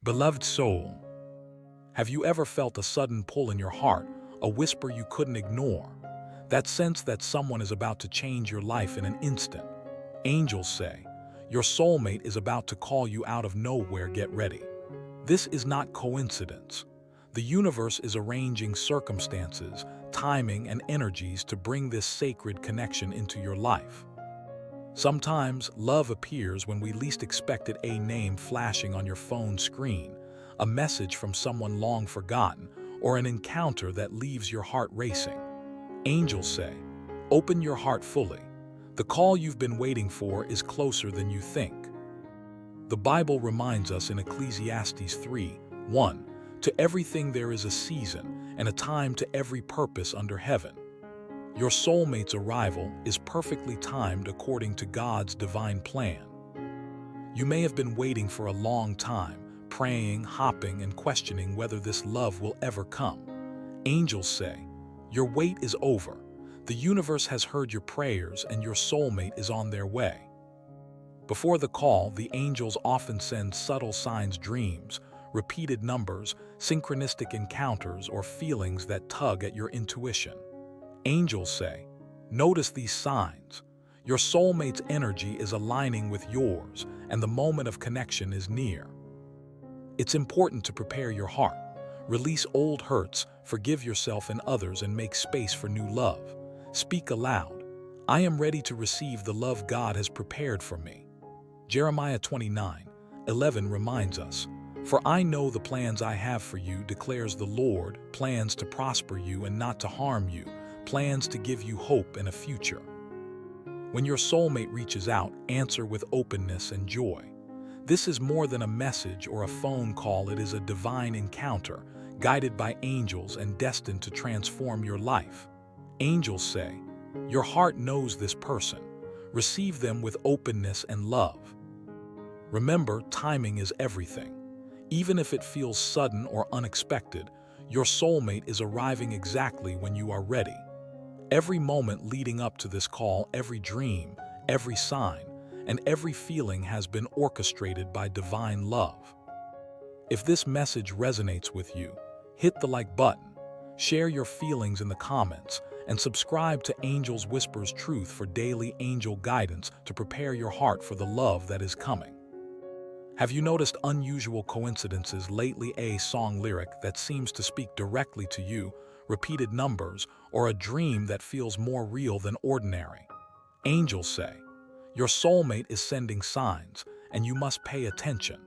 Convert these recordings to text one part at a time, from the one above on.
Beloved soul, have you ever felt a sudden pull in your heart, a whisper you couldn't ignore? That sense that someone is about to change your life in an instant. Angels say, your soulmate is about to call you out of nowhere, get ready. This is not coincidence. The universe is arranging circumstances, timing, and energies to bring this sacred connection into your life. Sometimes love appears when we least expect it, a name flashing on your phone screen, a message from someone long forgotten, or an encounter that leaves your heart racing. Angels say, open your heart fully. The call you've been waiting for is closer than you think. The Bible reminds us in Ecclesiastes 3:1, to everything there is a season and a time to every purpose under heaven. Your soulmate's arrival is perfectly timed according to God's divine plan. You may have been waiting for a long time, praying, hoping, and questioning whether this love will ever come. Angels say, your wait is over. The universe has heard your prayers and your soulmate is on their way. Before the call, the angels often send subtle signs, dreams, repeated numbers, synchronistic encounters, or feelings that tug at your intuition. Angels say, notice these signs. Your soulmate's energy is aligning with yours, and the moment of connection is near. It's important to prepare your heart. Release old hurts, forgive yourself and others, and make space for new love. Speak aloud. I am ready to receive the love God has prepared for me. Jeremiah 29:11 reminds us, for I know the plans I have for you, declares the Lord, plans to prosper you and not to harm you, plans to give you hope and a future. When your soulmate reaches out, answer with openness and joy. This is more than a message or a phone call. It is a divine encounter, guided by angels and destined to transform your life. Angels say, your heart knows this person. Receive them with openness and love. Remember, timing is everything. Even if it feels sudden or unexpected, your soulmate is arriving exactly when you are ready. Every moment leading up to this call, every dream, every sign, and every feeling has been orchestrated by divine love. If this message resonates with you, hit the like button, share your feelings in the comments, and subscribe to Angels Whispers Truth for daily angel guidance to prepare your heart for the love that is coming. Have you noticed unusual coincidences lately? A song lyric that seems to speak directly to you, repeated numbers, or a dream that feels more real than ordinary? Angels say, your soulmate is sending signs, and you must pay attention.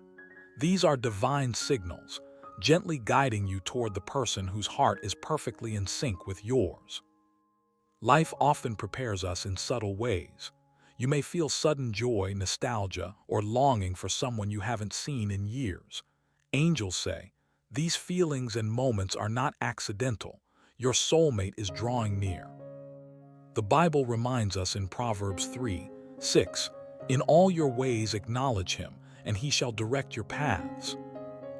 These are divine signals, gently guiding you toward the person whose heart is perfectly in sync with yours. Life often prepares us in subtle ways. You may feel sudden joy, nostalgia, or longing for someone you haven't seen in years. Angels say, these feelings and moments are not accidental. Your soulmate is drawing near. The Bible reminds us in Proverbs 3:6, in all your ways acknowledge him, and he shall direct your paths.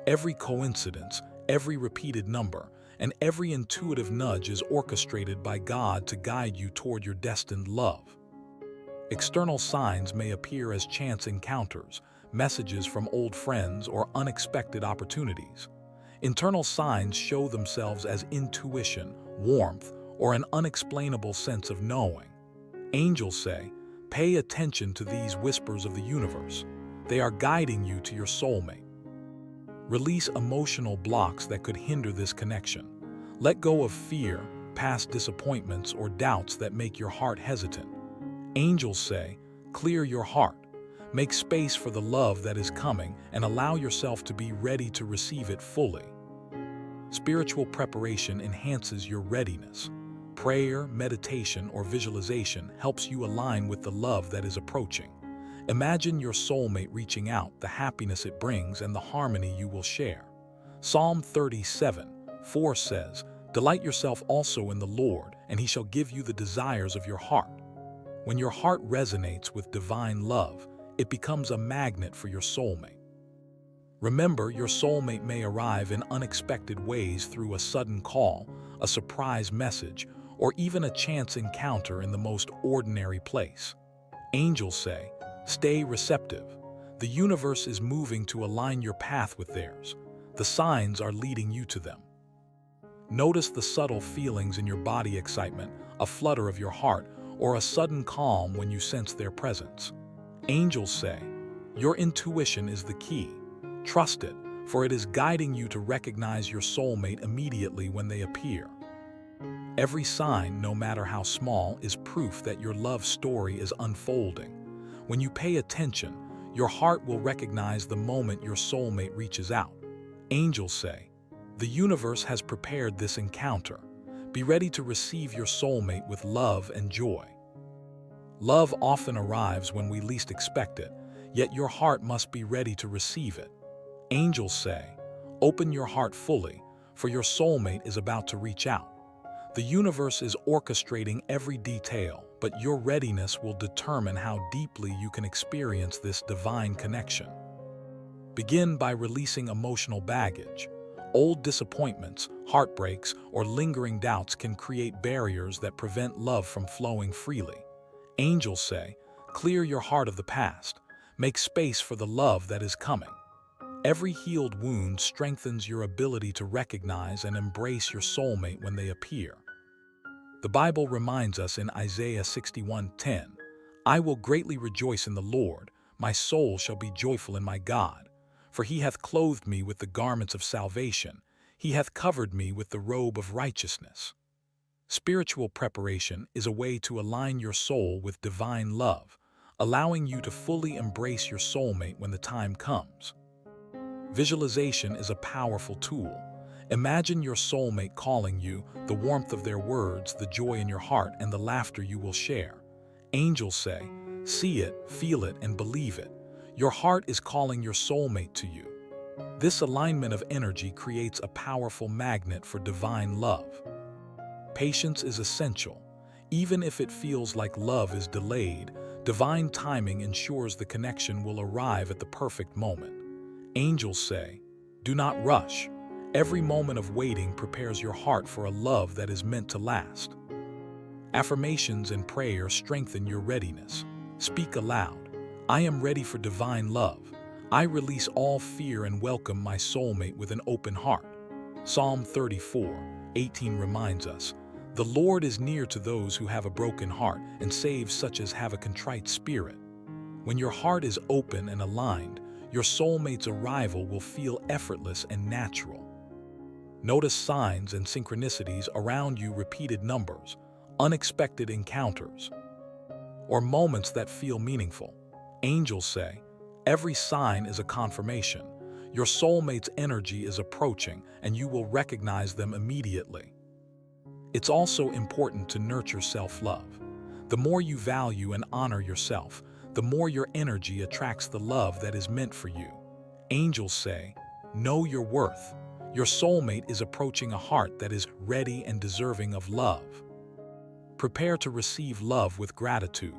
Every coincidence, every repeated number, and every intuitive nudge is orchestrated by God to guide you toward your destined love. External signs may appear as chance encounters, messages from old friends, or unexpected opportunities. Internal signs show themselves as intuition, warmth, or an unexplainable sense of knowing. Angels say, pay attention to these whispers of the universe. They are guiding you to your soulmate. Release emotional blocks that could hinder this connection. Let go of fear, past disappointments, or doubts that make your heart hesitant. Angels say, clear your heart. Make space for the love that is coming and allow yourself to be ready to receive it fully. Spiritual preparation enhances your readiness. Prayer, meditation, or visualization helps you align with the love that is approaching. Imagine your soulmate reaching out, the happiness it brings, and the harmony you will share. Psalm 37:4 says, delight yourself also in the Lord, and he shall give you the desires of your heart. When your heart resonates with divine love, it becomes a magnet for your soulmate. Remember, your soulmate may arrive in unexpected ways through a sudden call, a surprise message, or even a chance encounter in the most ordinary place. Angels say, stay receptive. The universe is moving to align your path with theirs. The signs are leading you to them. Notice the subtle feelings in your body: excitement, a flutter of your heart, or a sudden calm when you sense their presence. Angels say, your intuition is the key. Trust it, for it is guiding you to recognize your soulmate immediately when they appear. Every sign, no matter how small, is proof that your love story is unfolding. When you pay attention, your heart will recognize the moment your soulmate reaches out. Angels say, the universe has prepared this encounter. Be ready to receive your soulmate with love and joy. Love often arrives when we least expect it, yet your heart must be ready to receive it. Angels say, open your heart fully, for your soulmate is about to reach out. The universe is orchestrating every detail, but your readiness will determine how deeply you can experience this divine connection. Begin by releasing emotional baggage. Old disappointments, heartbreaks, or lingering doubts can create barriers that prevent love from flowing freely. Angels say, clear your heart of the past. Make space for the love that is coming. Every healed wound strengthens your ability to recognize and embrace your soulmate when they appear. The Bible reminds us in Isaiah 61:10, I will greatly rejoice in the Lord, my soul shall be joyful in my God. For he hath clothed me with the garments of salvation, he hath covered me with the robe of righteousness. Spiritual preparation is a way to align your soul with divine love, allowing you to fully embrace your soulmate when the time comes. Visualization is a powerful tool. Imagine your soulmate calling you, the warmth of their words, the joy in your heart, and the laughter you will share. Angels say, see it, feel it, and believe it. Your heart is calling your soulmate to you. This alignment of energy creates a powerful magnet for divine love. Patience is essential. Even if it feels like love is delayed, divine timing ensures the connection will arrive at the perfect moment. Angels say, do not rush. Every moment of waiting prepares your heart for a love that is meant to last. Affirmations and prayer strengthen your readiness. Speak aloud. I am ready for divine love. I release all fear and welcome my soulmate with an open heart. Psalm 34:18 reminds us, the Lord is near to those who have a broken heart and saves such as have a contrite spirit. When your heart is open and aligned, your soulmate's arrival will feel effortless and natural. Notice signs and synchronicities around you: repeated numbers, unexpected encounters, or moments that feel meaningful. Angels say, every sign is a confirmation. Your soulmate's energy is approaching, and you will recognize them immediately. It's also important to nurture self-love. The more you value and honor yourself, the more your energy attracts the love that is meant for you. Angels say, know your worth. Your soulmate is approaching a heart that is ready and deserving of love. Prepare to receive love with gratitude.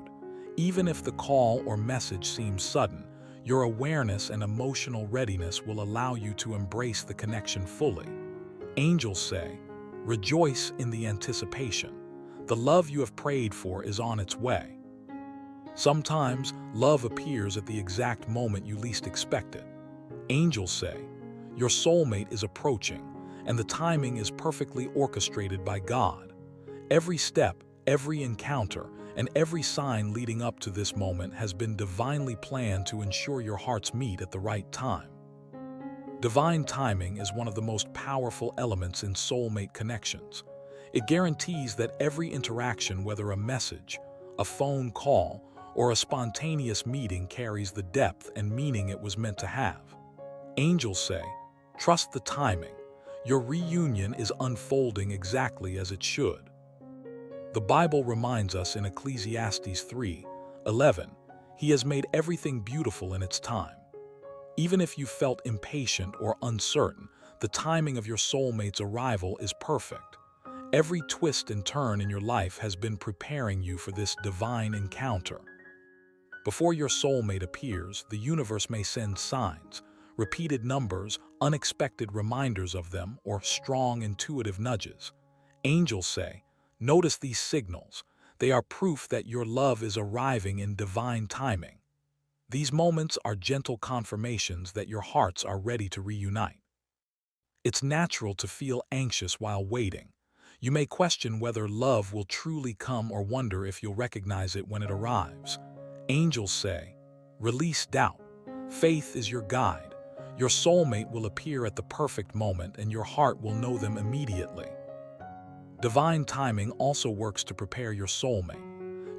Even if the call or message seems sudden, your awareness and emotional readiness will allow you to embrace the connection fully. Angels say, rejoice in the anticipation. The love you have prayed for is on its way. Sometimes, love appears at the exact moment you least expect it. Angels say, your soulmate is approaching, and the timing is perfectly orchestrated by God. Every step, every encounter, and every sign leading up to this moment has been divinely planned to ensure your hearts meet at the right time. Divine timing is one of the most powerful elements in soulmate connections. It guarantees that every interaction, whether a message, a phone call, or a spontaneous meeting, carries the depth and meaning it was meant to have. Angels say, trust the timing. Your reunion is unfolding exactly as it should. The Bible reminds us in Ecclesiastes 3:11, he has made everything beautiful in its time. Even if you felt impatient or uncertain, the timing of your soulmate's arrival is perfect. Every twist and turn in your life has been preparing you for this divine encounter. Before your soulmate appears, the universe may send signs, repeated numbers, unexpected reminders of them, or strong intuitive nudges. Angels say, notice these signals. They are proof that your love is arriving in divine timing. These moments are gentle confirmations that your hearts are ready to reunite. It's natural to feel anxious while waiting. You may question whether love will truly come or wonder if you'll recognize it when it arrives. Angels say, release doubt. Faith is your guide. Your soulmate will appear at the perfect moment and your heart will know them immediately. Divine timing also works to prepare your soulmate.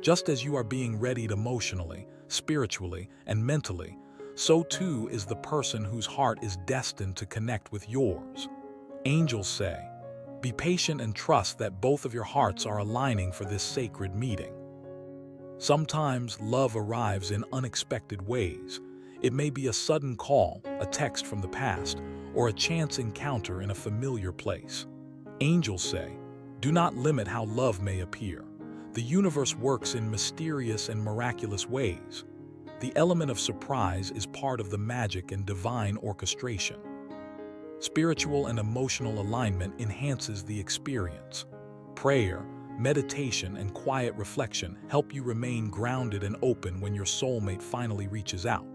Just as you are being readied emotionally, spiritually, and mentally, so too is the person whose heart is destined to connect with yours. Angels say, be patient and trust that both of your hearts are aligning for this sacred meeting. Sometimes love arrives in unexpected ways. It may be a sudden call, a text from the past, or a chance encounter in a familiar place. Angels say, do not limit how love may appear. The universe works in mysterious and miraculous ways. The element of surprise is part of the magic and divine orchestration. Spiritual and emotional alignment enhances the experience. Prayer, meditation, and quiet reflection help you remain grounded and open when your soulmate finally reaches out.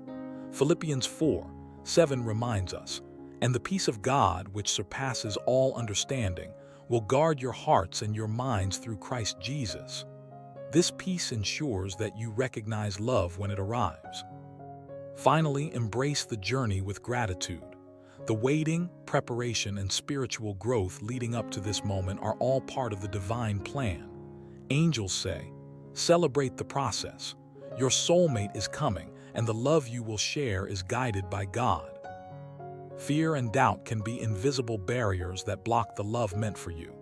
Philippians 4:7 reminds us, and the peace of God, which surpasses all understanding, will guard your hearts and your minds through Christ Jesus. This peace ensures that you recognize love when it arrives. Finally, embrace the journey with gratitude. The waiting, preparation, and spiritual growth leading up to this moment are all part of the divine plan. Angels say, celebrate the process. Your soulmate is coming, and the love you will share is guided by God. Fear and doubt can be invisible barriers that block the love meant for you.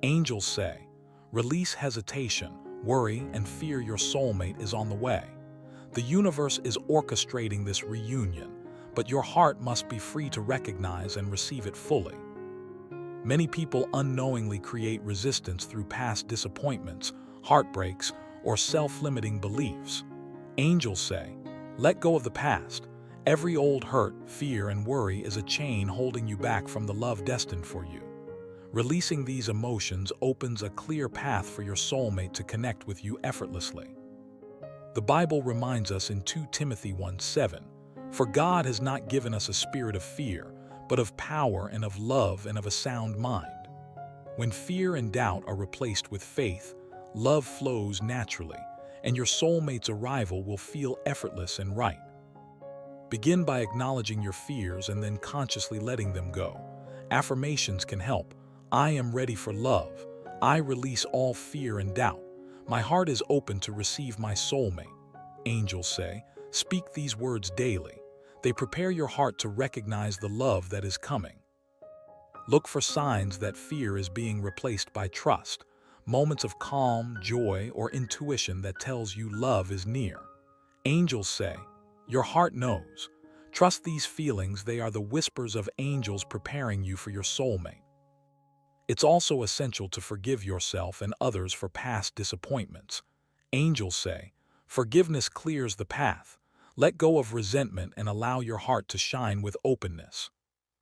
Angels say, release hesitation, worry, and fear. Your soulmate is on the way. The universe is orchestrating this reunion, but your heart must be free to recognize and receive it fully. Many people unknowingly create resistance through past disappointments, heartbreaks, or self-limiting beliefs. Angels say, let go of the past. Every old hurt, fear, and worry is a chain holding you back from the love destined for you. Releasing these emotions opens a clear path for your soulmate to connect with you effortlessly. The Bible reminds us in 2 Timothy 1:7, for God has not given us a spirit of fear, but of power and of love and of a sound mind. When fear and doubt are replaced with faith, love flows naturally, and your soulmate's arrival will feel effortless and right. Begin by acknowledging your fears and then consciously letting them go. Affirmations can help. I am ready for love. I release all fear and doubt. My heart is open to receive my soulmate. Angels say, speak these words daily. They prepare your heart to recognize the love that is coming. Look for signs that fear is being replaced by trust, moments of calm, joy, or intuition that tells you love is near. Angels say, your heart knows. Trust these feelings, they are the whispers of angels preparing you for your soulmate. It's also essential to forgive yourself and others for past disappointments. Angels say, forgiveness clears the path. Let go of resentment and allow your heart to shine with openness.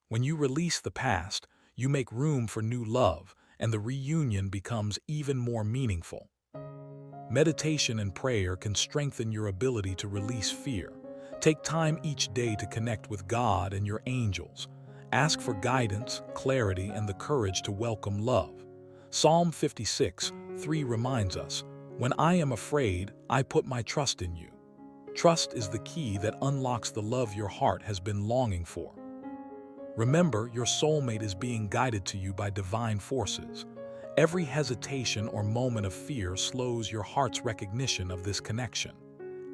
When you release the past, you make room for new love, and the reunion becomes even more meaningful. Meditation and prayer can strengthen your ability to release fear. Take time each day to connect with God and your angels. Ask for guidance, clarity, and the courage to welcome love. Psalm 56:3 reminds us, when I am afraid, I put my trust in you. Trust is the key that unlocks the love your heart has been longing for. Remember, your soulmate is being guided to you by divine forces. Every hesitation or moment of fear slows your heart's recognition of this connection.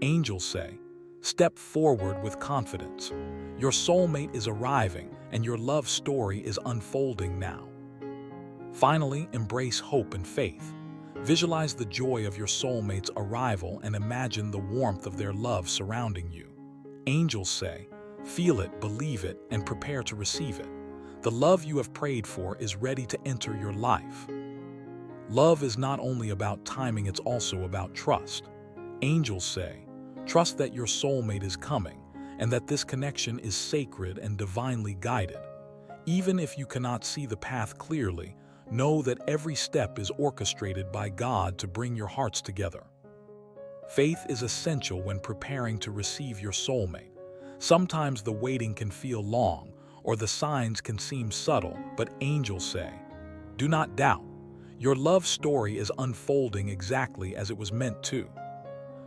Angels say, step forward with confidence. Your soulmate is arriving, and your love story is unfolding now. Finally, embrace hope and faith. Visualize the joy of your soulmate's arrival and imagine the warmth of their love surrounding you. Angels say, feel it, believe it, and prepare to receive it. The love you have prayed for is ready to enter your life. Love is not only about timing, it's also about trust. Angels say, trust that your soulmate is coming and that this connection is sacred and divinely guided. Even if you cannot see the path clearly, know that every step is orchestrated by God to bring your hearts together. Faith is essential when preparing to receive your soulmate. Sometimes the waiting can feel long, or the signs can seem subtle, but angels say, do not doubt. Your love story is unfolding exactly as it was meant to.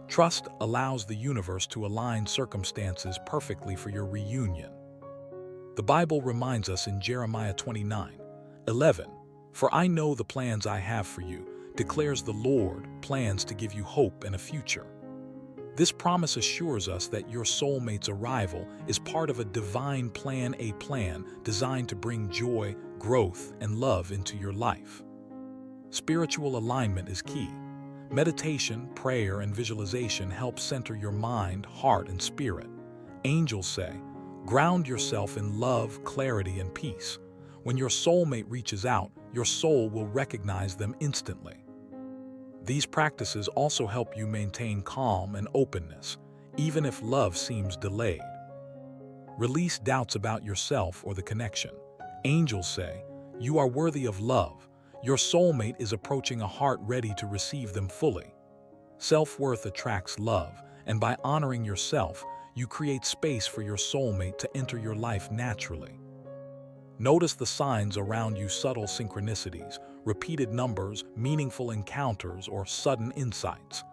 Trust allows the universe to align circumstances perfectly for your reunion. The Bible reminds us in Jeremiah 29:11, "For I know the plans I have for you, declares the Lord, plans to give you hope and a future." This promise assures us that your soulmate's arrival is part of a divine plan, a plan designed to bring joy, growth, and love into your life. Spiritual alignment is key. Meditation, prayer, and visualization help center your mind, heart, and spirit. Angels say, ground yourself in love, clarity, and peace. When your soulmate reaches out, your soul will recognize them instantly. These practices also help you maintain calm and openness, even if love seems delayed. Release doubts about yourself or the connection. Angels say, you are worthy of love. Your soulmate is approaching a heart ready to receive them fully. Self-worth attracts love, and by honoring yourself, you create space for your soulmate to enter your life naturally. Notice the signs around you: subtle synchronicities, repeated numbers, meaningful encounters, or sudden insights.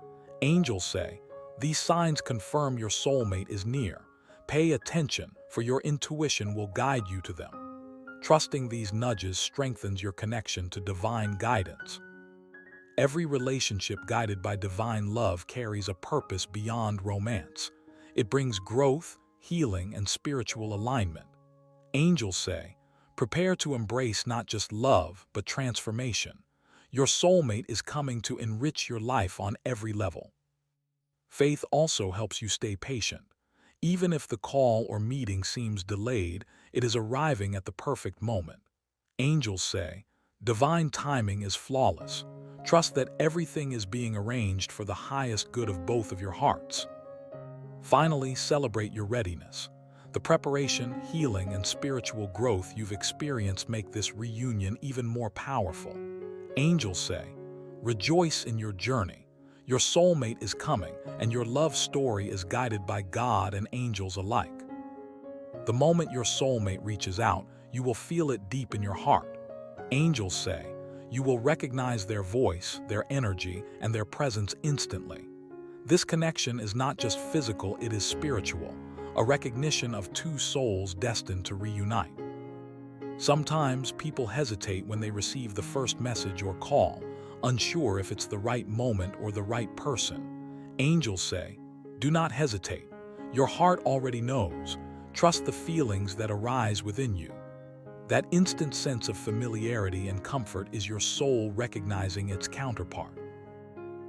Angels say, these signs confirm your soulmate is near. Pay attention, for your intuition will guide you to them. Trusting these nudges strengthens your connection to divine guidance. Every relationship guided by divine love carries a purpose beyond romance. It brings growth, healing, and spiritual alignment. Angels say, prepare to embrace not just love, but transformation. Your soulmate is coming to enrich your life on every level. Faith also helps you stay patient. Even if the call or meeting seems delayed, it is arriving at the perfect moment. Angels say, divine timing is flawless. Trust that everything is being arranged for the highest good of both of your hearts. Finally, celebrate your readiness. The preparation, healing, and spiritual growth you've experienced make this reunion even more powerful. Angels say, rejoice in your journey. Your soulmate is coming, and your love story is guided by God and angels alike. The moment your soulmate reaches out, you will feel it deep in your heart. Angels say, you will recognize their voice, their energy, and their presence instantly. This connection is not just physical, it is spiritual, a recognition of two souls destined to reunite. Sometimes people hesitate when they receive the first message or call, unsure if it's the right moment or the right person. Angels say, do not hesitate. Your heart already knows. Trust the feelings that arise within you. That instant sense of familiarity and comfort is your soul recognizing its counterpart.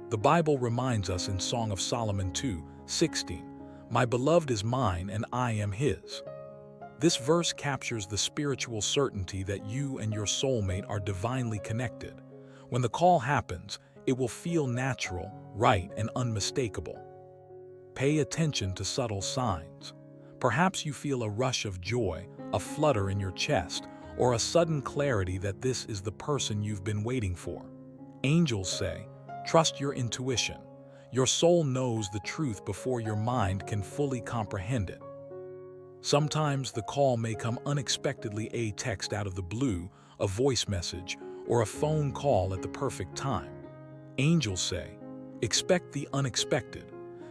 The Bible reminds us in Song of Solomon 2:16, my beloved is mine and I am his. This verse captures the spiritual certainty that you and your soulmate are divinely connected. When the call happens, it will feel natural, right, and unmistakable. Pay attention to subtle signs. Perhaps you feel a rush of joy, a flutter in your chest, or a sudden clarity that this is the person you've been waiting for. Angels say, trust your intuition. Your soul knows the truth before your mind can fully comprehend it. Sometimes the call may come unexpectedly, a text out of the blue, a voice message, or a phone call at the perfect time. Angels say, expect the unexpected.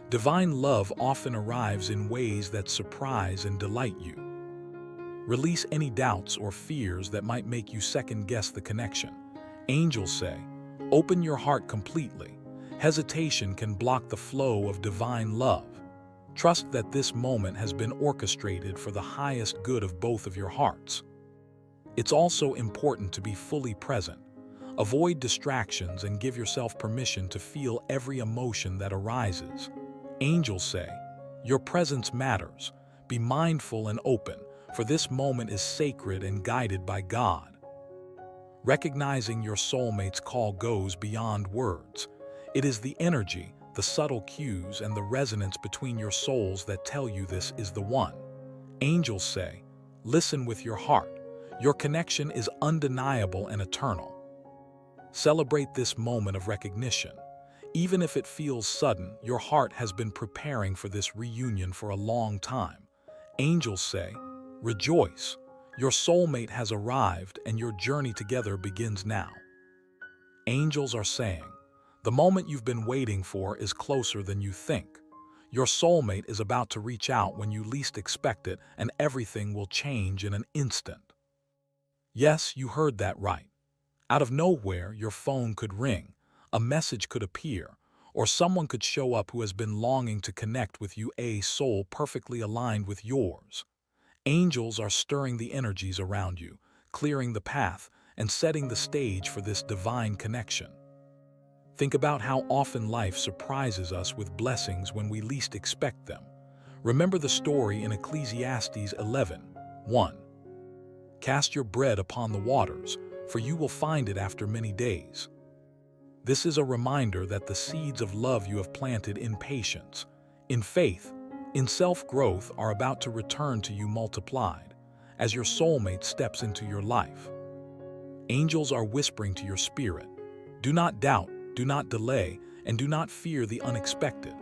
Divine love often arrives in ways that surprise and delight you. Release any doubts or fears that might make you second-guess the connection. Angels say, open your heart completely. Hesitation can block the flow of divine love. Trust that this moment has been orchestrated for the highest good of both of your hearts. It's also important to be fully present. Avoid distractions and give yourself permission to feel every emotion that arises. Angels say, your presence matters. Be mindful and open, for this moment is sacred and guided by God. Recognizing your soulmate's call goes beyond words. It is the energy, the subtle cues, and the resonance between your souls that tell you this is the one. Angels say, listen with your heart. Your connection is undeniable and eternal. Celebrate this moment of recognition. Even if it feels sudden, your heart has been preparing for this reunion for a long time. Angels say, rejoice, your soulmate has arrived and your journey together begins now. Angels are saying, the moment you've been waiting for is closer than you think. Your soulmate is about to reach out when you least expect it, and everything will change in an instant. Yes, you heard that right. Out of nowhere, your phone could ring, a message could appear, or someone could show up who has been longing to connect with you, a soul perfectly aligned with yours. Angels are stirring the energies around you, clearing the path, and setting the stage for this divine connection. Think about how often life surprises us with blessings when we least expect them. Remember the story in Ecclesiastes 11:1. Cast your bread upon the waters, for you will find it after many days. This is a reminder that the seeds of love you have planted in patience, in faith, in self-growth are about to return to you multiplied as your soulmate steps into your life. Angels are whispering to your spirit, do not doubt, do not delay, and do not fear the unexpected.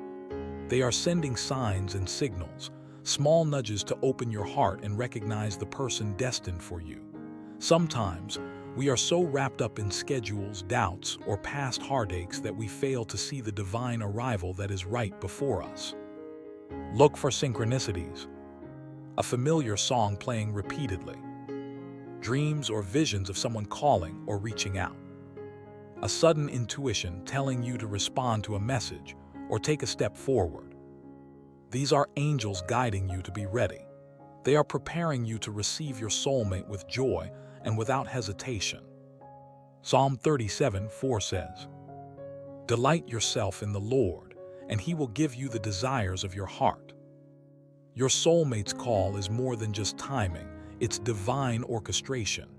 They are sending signs and signals, small nudges to open your heart and recognize the person destined for you. Sometimes, we are so wrapped up in schedules, doubts, or past heartaches that we fail to see the divine arrival that is right before us. Look for synchronicities. A familiar song playing repeatedly. Dreams or visions of someone calling or reaching out. A sudden intuition telling you to respond to a message or take a step forward. These are angels guiding you to be ready. They are preparing you to receive your soulmate with joy and without hesitation. Psalm 37:4 says, delight yourself in the Lord, and He will give you the desires of your heart. Your soulmate's call is more than just timing, it's divine orchestration.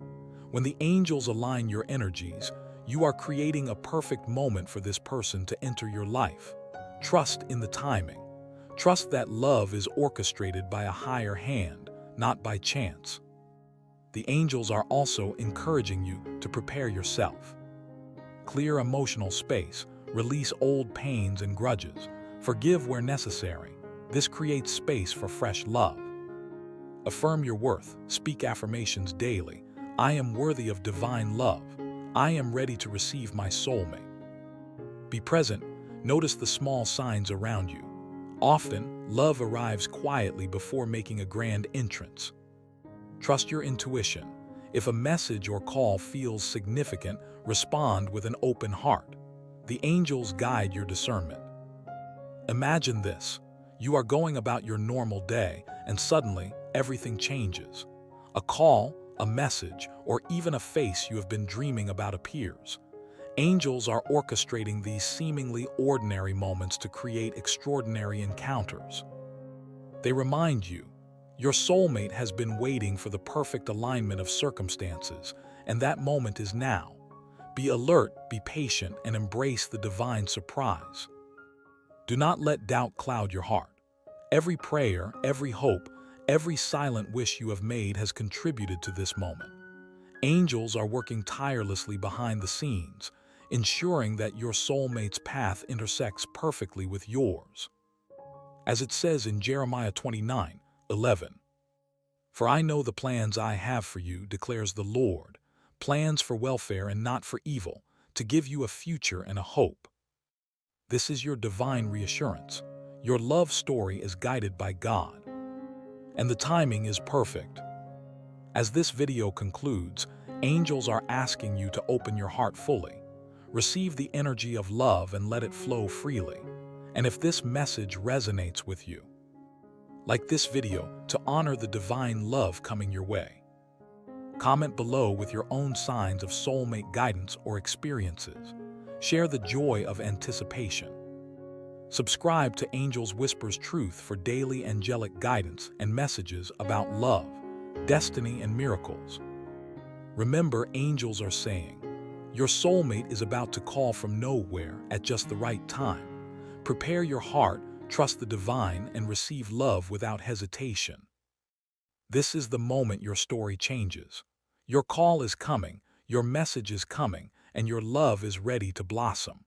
When the angels align your energies, you are creating a perfect moment for this person to enter your life. Trust in the timing. Trust that love is orchestrated by a higher hand, not by chance. The angels are also encouraging you to prepare yourself. Clear emotional space, release old pains and grudges, forgive where necessary. This creates space for fresh love. Affirm your worth, speak affirmations daily. I am worthy of divine love. I am ready to receive my soulmate. Be present, notice the small signs around you. Often, love arrives quietly before making a grand entrance. Trust your intuition. If a message or call feels significant, respond with an open heart. The angels guide your discernment. Imagine this. You are going about your normal day, and suddenly, everything changes. A call, a message, or even a face you have been dreaming about appears. Angels are orchestrating these seemingly ordinary moments to create extraordinary encounters. They remind you, your soulmate has been waiting for the perfect alignment of circumstances, and that moment is now. Be alert, be patient, and embrace the divine surprise. Do not let doubt cloud your heart. Every prayer, every hope, every silent wish you have made has contributed to this moment. Angels are working tirelessly behind the scenes, ensuring that your soulmate's path intersects perfectly with yours. As it says in Jeremiah 29:11, for I know the plans I have for you, declares the Lord, plans for welfare and not for evil, to give you a future and a hope. This is your divine reassurance. Your love story is guided by God, and the timing is perfect. As this video concludes, angels are asking you to open your heart fully. Receive the energy of love and let it flow freely. And if this message resonates with you, like this video to honor the divine love coming your way. Comment below with your own signs of soulmate guidance or experiences. Share the joy of anticipation. Subscribe to Angels Whispers Truth for daily angelic guidance and messages about love, destiny, and miracles. Remember, angels are saying, your soulmate is about to call from nowhere at just the right time. Prepare your heart, trust the divine, and receive love without hesitation. This is the moment your story changes. Your call is coming, your message is coming, and your love is ready to blossom.